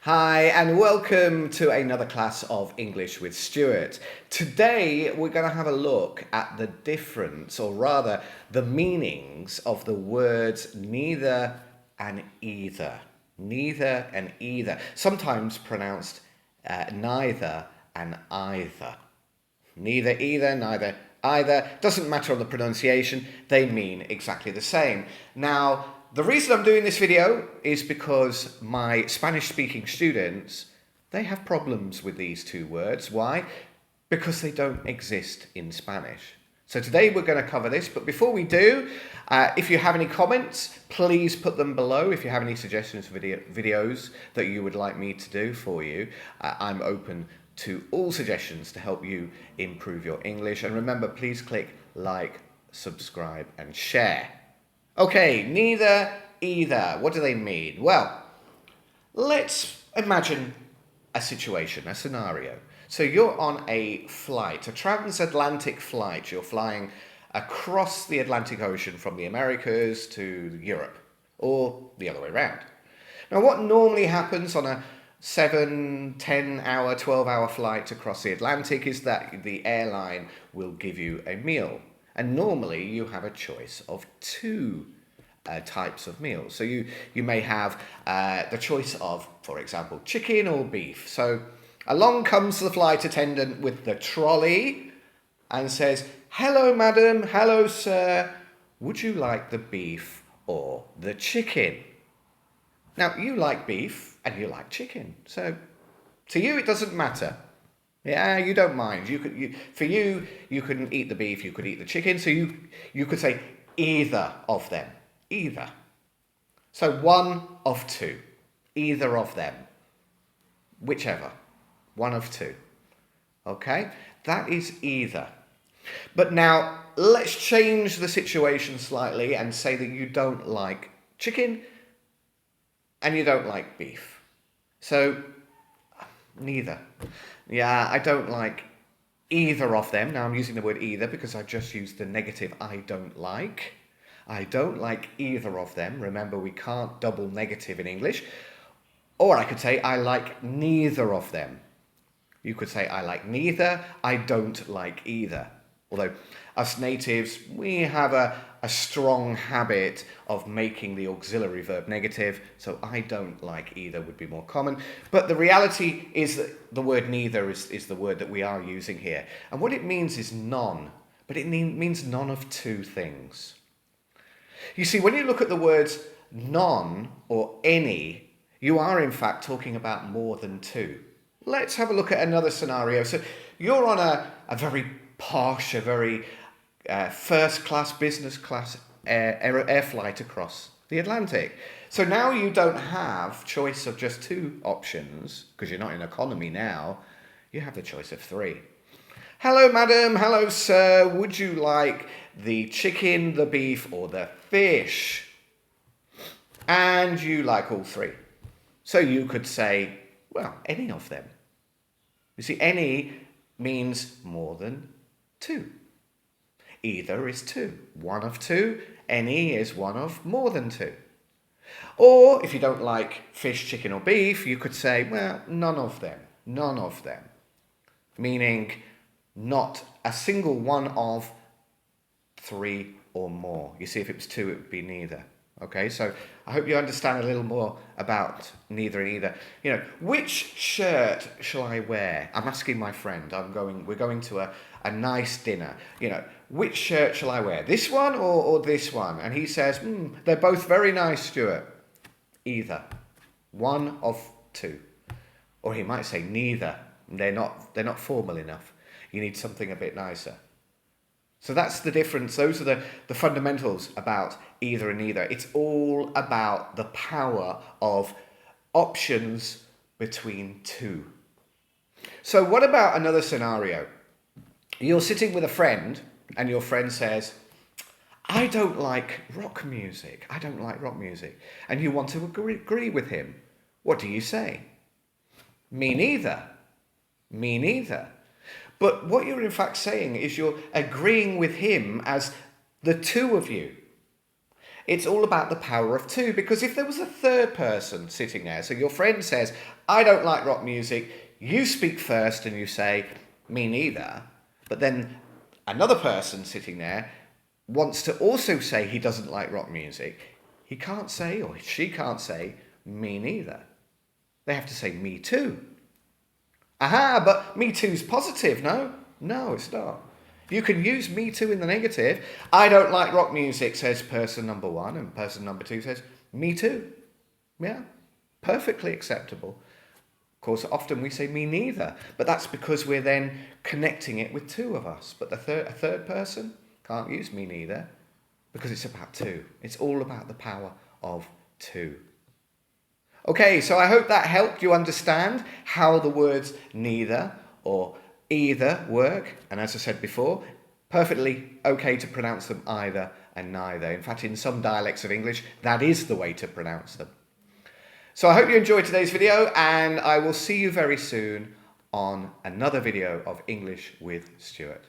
Hi, and welcome to another class of English with Stuart. Today, we're going to have a look at the difference, or rather, the meanings of the words neither and either. Neither and either. Sometimes pronounced neither and either. Neither, either, neither, either. Doesn't matter on the pronunciation, they mean exactly the same. Now, the reason I'm doing this video is because my Spanish-speaking students, they have problems with these two words. Why? Because they don't exist in Spanish. So today we're going to cover this, but before we do, if you have any comments, please put them below. If you have any suggestions for videos that you would like me to do for you, I'm open to all suggestions to help you improve your English. And remember, please click like, subscribe, and share. Okay, neither, either. What do they mean? Well, let's imagine a situation, a scenario. So you're on a flight, a transatlantic flight. You're flying across the Atlantic Ocean from the Americas to Europe, or the other way around. Now, what normally happens on a 7, 10 hour, 12-hour flight across the Atlantic is that the airline will give you a meal. And normally you have a choice of two types of meals. So you may have the choice of, for example, chicken or beef. So along comes the flight attendant with the trolley and says, "Hello, madam, hello, sir. Would you like the beef or the chicken?" Now, you like beef and you like chicken. So to you, it doesn't matter. Yeah, you don't mind. You couldn't eat the beef, you could eat the chicken. So you could say either of them. Either. So one of two. Either of them. Whichever. One of two. Okay? That is either. But now, let's change the situation slightly and say that you don't like chicken and you don't like beef. So, neither. Yeah, I don't like either of them. Now I'm using the word either because I just used the negative I don't like. I don't like either of them. Remember, we can't double negative in English. Or I could say I like neither of them. You could say I like neither, I don't like either. Although us natives, we have a strong habit of making the auxiliary verb negative, so I don't like either would be more common. But the reality is that the word neither is the word that we are using here. And what it means is none, but it means none of two things. You see, when you look at the words none or any, you are in fact talking about more than two. Let's have a look at another scenario. So you're on a very posh, a very first class, business class air flight across the Atlantic. So now you don't have choice of just two options, because you're not in economy now. You have the choice of three. "Hello, madam. Hello, sir. Would you like the chicken, the beef, or the fish?" And you like all three. So you could say, well, any of them. You see, any means more than two. Either is two. One of two. Any is one of more than two. Or if you don't like fish, chicken, or beef, you could say, well, none of them. None of them. Meaning not a single one of three or more. You see, if it was two, it would be neither. Okay, so I hope you understand a little more about neither and either. You know, which shirt shall I wear? I'm asking my friend. We're going to a nice dinner. You know, which shirt shall I wear? This one or this one? And he says, they're both very nice, Stuart. Either. One of two. Or he might say neither. They're not formal enough. You need something a bit nicer. So that's the difference. Those are the fundamentals about either and neither. It's all about the power of options between two. So what about another scenario? You're sitting with a friend and your friend says, "I don't like rock music. I don't like rock music." And you want to agree with him. What do you say? "Me neither. Me neither." But what you're in fact saying is you're agreeing with him as the two of you. It's all about the power of two, because if there was a third person sitting there, so your friend says, I don't like rock music, you speak first and you say, me neither, but then another person sitting there wants to also say he doesn't like rock music, he can't say, or she can't say, me neither. They have to say, me too. Aha, but me too's positive, no? No, it's not. You can use me too in the negative. I don't like rock music, says person number one, and person number two says, me too. Yeah, perfectly acceptable. Of course, often we say me neither, but that's because we're then connecting it with two of us. But a third person can't use me neither because it's about two. It's all about the power of two. Okay, so I hope that helped you understand how the words neither or either work. And as I said before, perfectly okay to pronounce them either and neither. In fact, in some dialects of English, that is the way to pronounce them. So I hope you enjoyed today's video, and I will see you very soon on another video of English with Stuart.